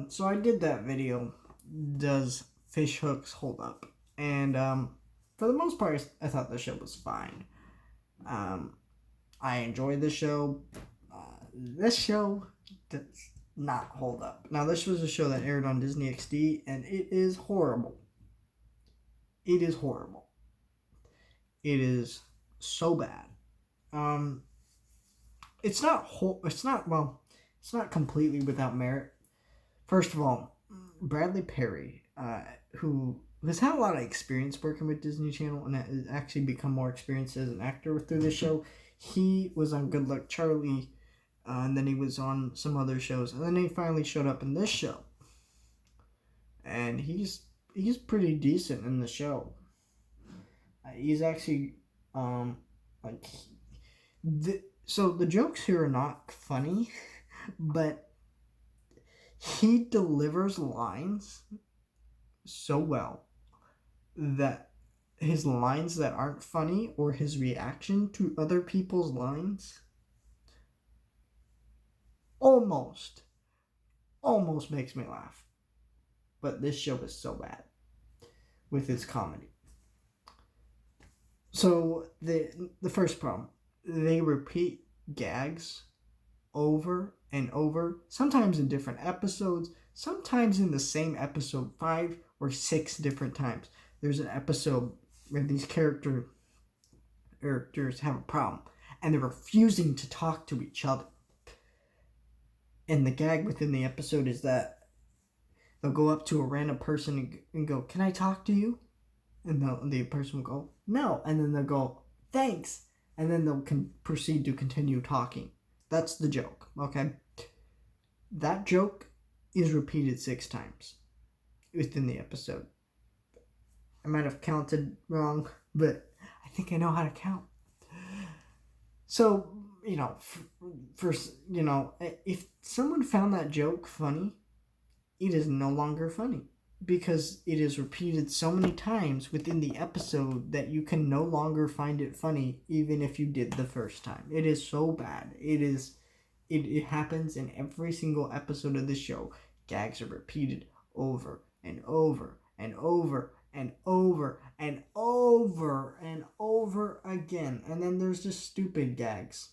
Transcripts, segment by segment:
So I did that video. Does fish hooks hold up? And for the most part, I thought the show was fine. Um, I enjoyed the show. This show does not hold up. Now, this was a show that aired on Disney XD, and it is horrible. It is horrible. It is so bad. Um, it's not. It's not. Well, it's not completely without merit. First of all, Bradley Perry, who has had a lot of experience working with Disney Channel and has actually become more experienced as an actor through the show. He was on Good Luck Charlie, and then he was on some other shows, and then he finally showed up in this show, and he's pretty decent in the show. He's actually like so the jokes here are not funny, but he delivers lines so well that his lines that aren't funny or his reaction to other people's lines almost makes me laugh. But this show is so bad with its comedy. So the first problem, they repeat gags over and over, sometimes in different episodes, sometimes in the same episode 5 or 6 different times. There's an episode where these characters have a problem and they're refusing to talk to each other. And the gag within the episode is that they'll go up to a random person and go, "Can I talk to you?" And the person will go, "No." And then they'll go, "Thanks." And then they'll proceed to continue talking. That's the joke, okay? That joke is repeated 6 times within the episode. I might have counted wrong, but I think I know how to count. So, if someone found that joke funny, it is no longer funny because it is repeated so many times within the episode that you can no longer find it funny even if you did the first time. It is so bad. It happens in every single episode of the show. Gags are repeated over and over and over and over and over and over again. And then there's just stupid gags.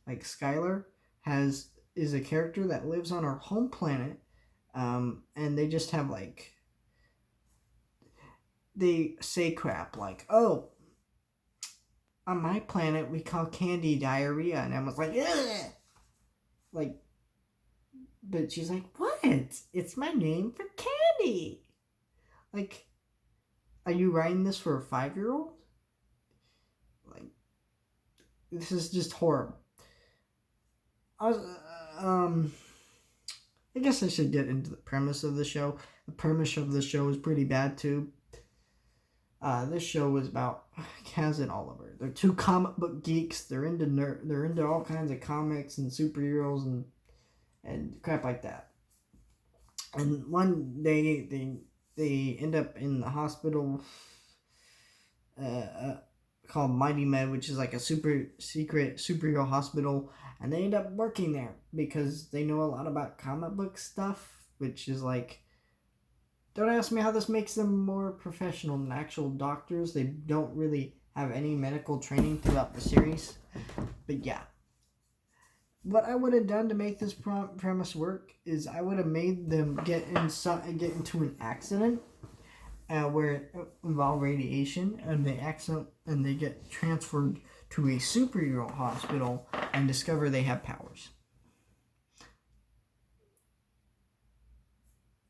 Like Skylar is a character that lives on our home planet, and they just have they say crap like, "Oh, on my planet we call candy diarrhea," and Emma's like, "Ugh!" Like, but she's like, "What? It's my name for candy." Like, are you writing this for a 5-year-old? Like, this is just horrible. I guess I should get into the premise of the show. The premise of the show is pretty bad too. This show was about Kaz and Oliver. They're 2 comic book geeks. They're into all kinds of comics and superheroes and crap like that. And one day they end up in the hospital called Mighty Med, which is like a super secret superhero hospital, and they end up working there because they know a lot about comic book stuff, which is like, don't ask me how this makes them more professional than actual doctors. They don't really have any medical training throughout the series. But yeah. What I would have done to make this premise work is I would have made them get into an accident where it involved radiation, and they get transferred to a superhero hospital and discover they have powers.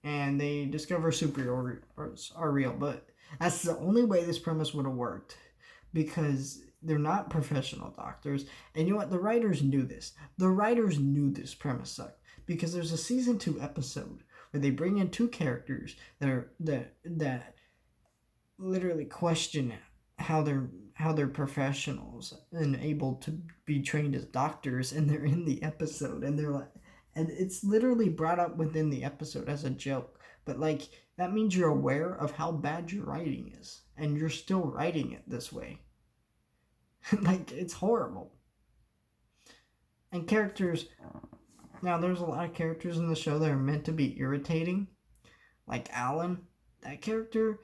And they discover superheroes are real, but that's the only way this premise would have worked, because they're not professional doctors. And you know what? The writers knew this. The writers knew this premise sucked, because there's a season 2 episode where they bring in 2 characters that literally question how they're professionals and able to be trained as doctors, and they're in the episode, and they're like, and it's literally brought up within the episode as a joke, but like, that means you're aware of how bad your writing is, and you're still writing it this way. Like, it's horrible. And characters Now, there's a lot of characters in the show that are meant to be irritating, like Alan. That character,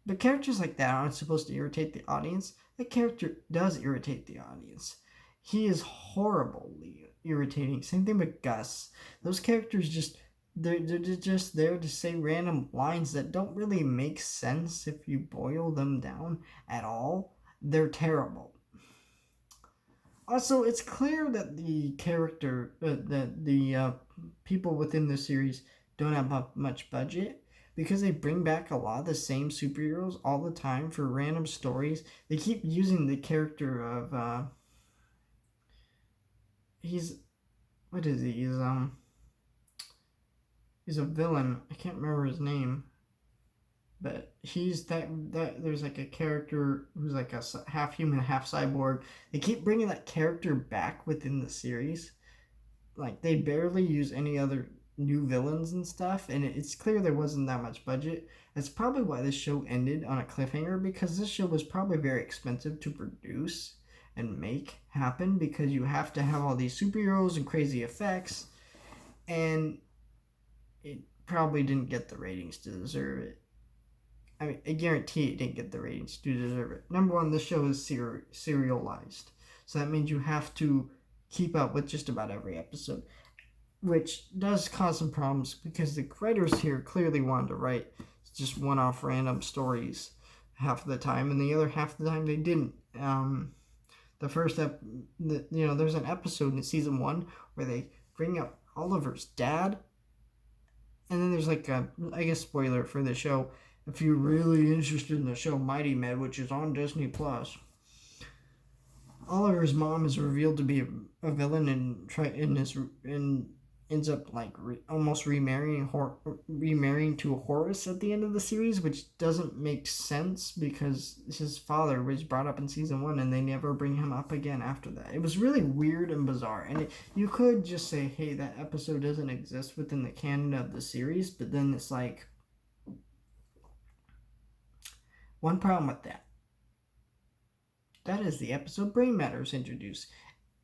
but characters like that aren't supposed to irritate the audience. That character does irritate the audience. He is horribly irritating. Same thing with Gus. Those characters they're just there to say random lines that don't really make sense if you boil them down at all. They're terrible. Also, it's clear that the people within the series don't have much budget because they bring back a lot of the same superheroes all the time for random stories. They keep using the character of he's a villain. I can't remember his name, but he's that there's like a character who's like a half human, half cyborg. They keep bringing that character back within the series. Like, they barely use any other new villains and stuff, and it's clear there wasn't that much budget. That's probably why this show ended on a cliffhanger, because this show was probably very expensive to produce and make happen, because you have to have all these superheroes and crazy effects, and it probably didn't get the ratings to deserve it. I mean, I guarantee it didn't get the ratings to deserve it. Number one, the show is serialized, so that means you have to keep up with just about every episode, which does cause some problems because the writers here clearly wanted to write just one-off random stories half of the time, and the other half of the time they didn't. There's an episode in season 1 where they bring up Oliver's dad, and then there's like a, I guess, spoiler for the show. If you're really interested in the show Mighty Med, which is on Disney Plus, Oliver's mom is revealed to be a villain and ends up like almost remarrying to Horus at the end of the series, which doesn't make sense because his father was brought up in season 1 and they never bring him up again after that. It was really weird and bizarre, and you could just say, hey, that episode doesn't exist within the canon of the series, but then it's like, one problem with that is the episode Brain Matter is introduced.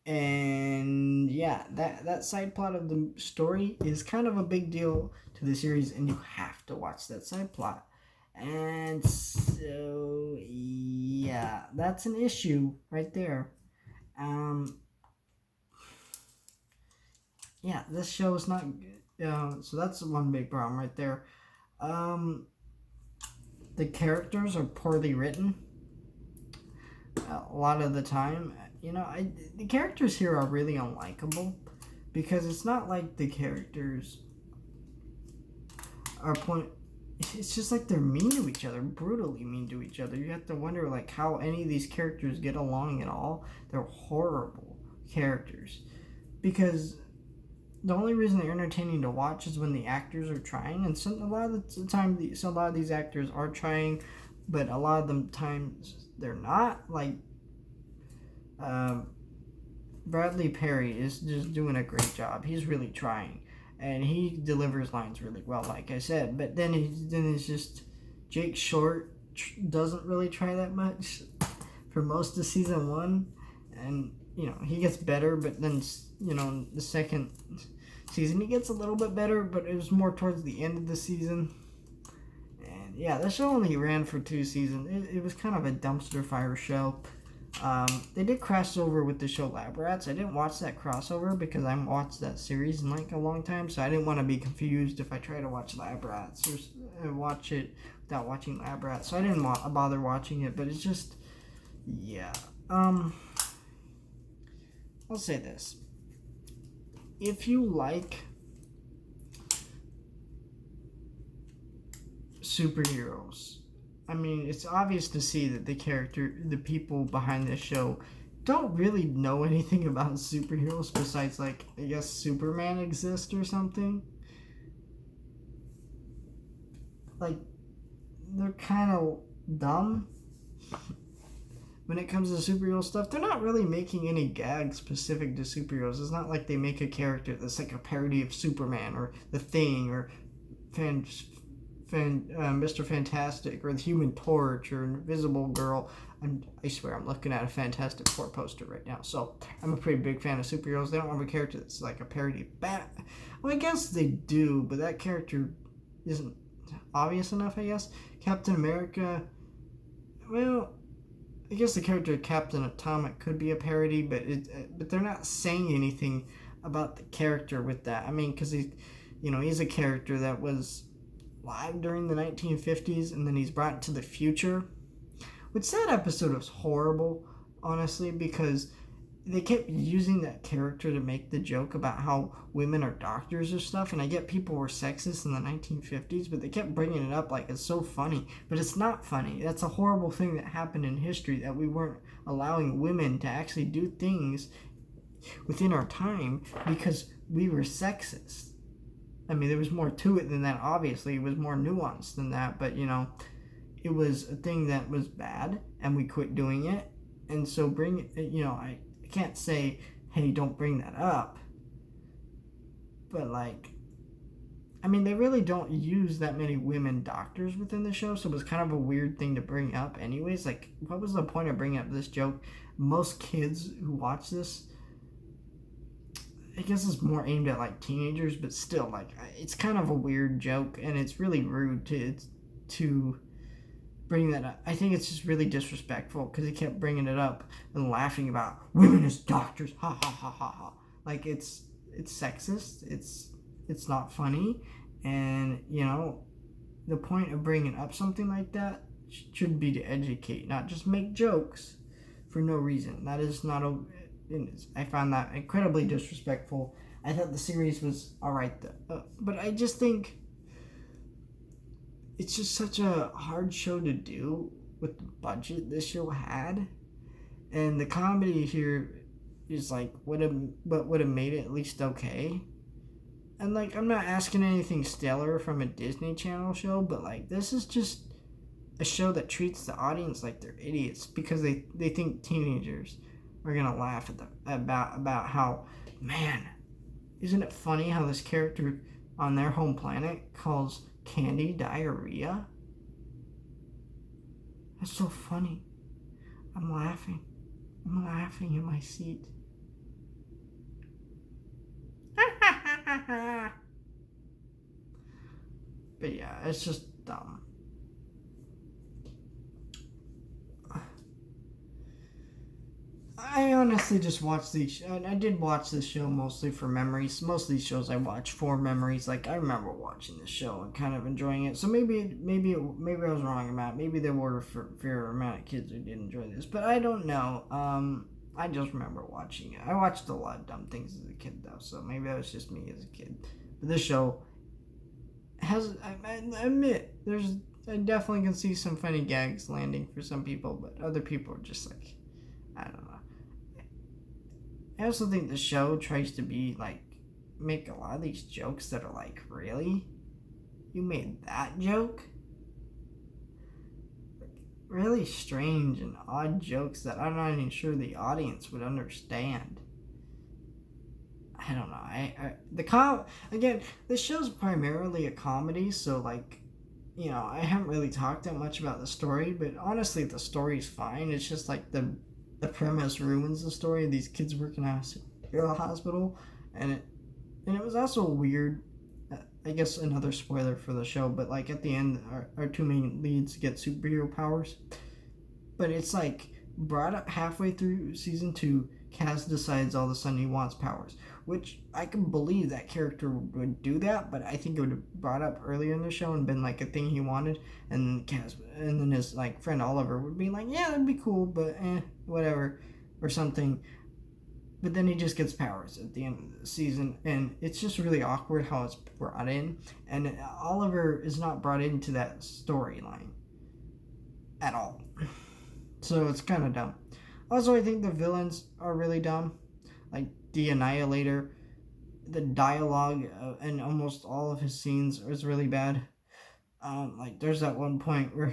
And yeah, that side plot of the story is kind of a big deal to the series, and you have to watch that side plot. And so, yeah, that's an issue right there. Yeah, this show is not good. So that's one big problem right there. The characters are poorly written a lot of the time. The characters here are really unlikable because it's not like the characters are it's just like they're mean to each other, brutally mean to each other. You have to wonder like how any of these characters get along at all. They're horrible characters because the only reason they're entertaining to watch is when the actors are trying, and a lot of the time a lot of these actors are trying, but a lot of them times they're not. Like Bradley Perry is just doing a great job. He's really trying, and he delivers lines really well, like I said. But then it's just Jake Short doesn't really try that much for most of season 1, and he gets better, but then the second season he gets a little bit better, but it was more towards the end of the season. And yeah, the show only ran for 2 seasons. It was kind of a dumpster fire show. They did cross over with the show Lab Rats. I didn't watch that crossover because I haven't watched that series in like a long time, so I didn't want to be confused if I try to watch Lab Rats or watch it without watching Lab Rats. So I didn't bother watching it, but it's just, yeah. I'll say this. If you like superheroes, I mean, it's obvious to see that the people behind this show don't really know anything about superheroes besides, like, I guess Superman exists or something. Like, they're kind of dumb when it comes to superhero stuff. They're not really making any gags specific to superheroes. It's not like they make a character that's like a parody of Superman or The Thing or Mr. Fantastic or the Human Torch or Invisible Girl. I swear I'm looking at a Fantastic Four poster right now. So I'm a pretty big fan of superheroes. They don't have a character that's like a parody of Bat. Well, I guess they do, but that character isn't obvious enough, I guess. Captain America, well, I guess the character Captain Atomic could be a parody, but they're not saying anything about the character with that. I mean, because he's a character that was live during the 1950s, and then he's brought to the future. Which that episode was horrible, honestly, because they kept using that character to make the joke about how women are doctors or stuff, and I get people were sexist in the 1950s, but they kept bringing it up like it's so funny, but it's not funny. That's a horrible thing that happened in history, that we weren't allowing women to actually do things within our time because we were sexist. I mean, there was more to it than that, obviously. It was more nuanced than that, but, it was a thing that was bad, and we quit doing it, and so I can't say, hey, don't bring that up, but, they really don't use that many women doctors within the show, so it was kind of a weird thing to bring up anyways. What was the point of bringing up this joke? Most kids who watch this, I guess it's more aimed at, teenagers, but still, it's kind of a weird joke, and it's really rude to bring that up. I think it's just really disrespectful because he kept bringing it up and laughing about women as doctors, ha ha ha ha ha. It's sexist. It's not funny, and the point of bringing up something like that should be to educate, not just make jokes for no reason. That is not a. I found that incredibly disrespectful. I thought the series was alright, but I just think it's just such a hard show to do with the budget this show had, and the comedy here is what would have made it at least okay. And I'm not asking anything stellar from a Disney Channel show, but this is just a show that treats the audience like they're idiots because they think teenagers are gonna laugh about how, man, isn't it funny how this character on their home planet calls candy diarrhea? That's so funny. I'm laughing in my seat. But yeah, it's just dumb. I honestly just watched these. I did watch this show mostly for memories. Most of these shows I watch for memories. I remember watching this show and kind of enjoying it. So maybe I was wrong about it. Maybe there were a fair amount of kids who did enjoy this, but I don't know. I just remember watching it. I watched a lot of dumb things as a kid, though, so maybe that was just me as a kid. But this show has, I admit, I definitely can see some funny gags landing for some people, but other people are just I don't know. I also think the show tries to be make a lot of these jokes that are really? You made that joke? Really strange and odd jokes that I'm not even sure the audience would understand. I don't know. Again, this show's primarily a comedy, so I haven't really talked that much about the story, but honestly, the story's fine. It's just the premise ruins the story. These kids working at a hospital, and it was also weird. I guess another spoiler for the show, but at the end, our two main leads get superhero powers, but it's brought up halfway through season 2. Kaz decides all of a sudden he wants powers, which I can believe that character would do that, but I think it would have brought up earlier in the show and been a thing he wanted, and then his friend Oliver would be yeah, that'd be cool, but whatever, or something. But then he just gets powers at the end of the season, and it's just really awkward how it's brought in, and Oliver is not brought into that storyline at all. So it's kind of dumb. Also, I think the villains are really dumb. The Annihilator, the dialogue and almost all of his scenes is really bad. There's that one point where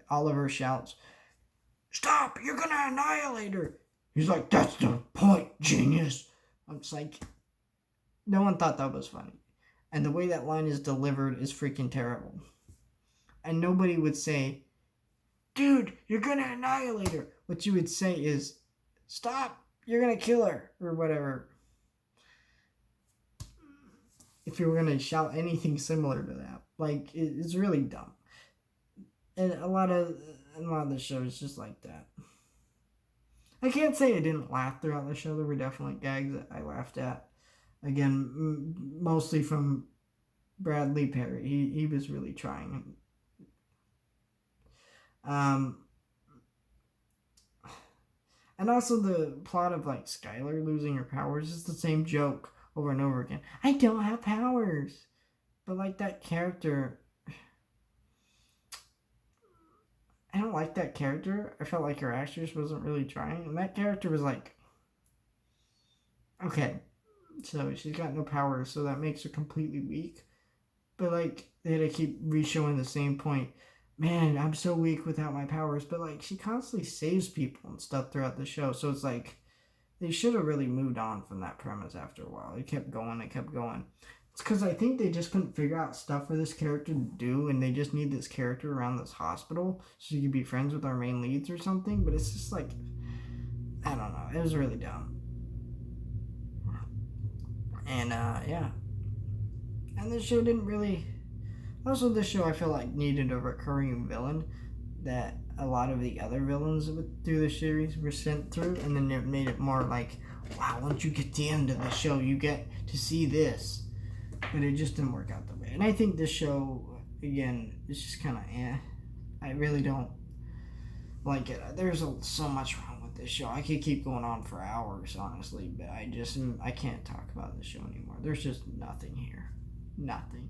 Oliver shouts, "Stop! You're gonna annihilate her!" He's like, "That's the point, genius!" I'm just no one thought that was funny. And the way that line is delivered is freaking terrible. And nobody would say, dude, you're gonna annihilate her. What you would say is, stop, you're gonna kill her, or whatever. If you were gonna shout anything similar to that, like it's really dumb. And a lot of the shows just like that. I can't say I didn't laugh throughout the show. There were definitely gags that I laughed at. Again, mostly from Bradley Perry. He was really trying. And also the plot of like Skylar losing her powers is the same joke over and over again. I don't have powers. But like that character, I don't like that character. I felt like her actress wasn't really trying. And that character was like, okay, so she's got no powers, so that makes her completely weak. But like, they had to keep re-showing the same point. Man, I'm so weak without my powers. But like, she constantly saves people and stuff throughout the show. So it's like, they should have really moved on from that premise after a while. It kept going. It's because I think they just couldn't figure out stuff for this character to do, and they just need this character around this hospital so you could be friends with our main leads or something. But it's just like, I don't know. It was really dumb. And yeah. And this show didn't really. Also, this show I feel like needed a recurring villain that a lot of the other villains through the series were sent through, and then it made it more like, wow, once you get to the end of the show, you get to see this. But it just didn't work out that way. And I think this show, again, is just kind of I really don't like it. There's so much wrong with this show. I could keep going on for hours, honestly, but I can't talk about this show anymore. There's just nothing here. Nothing.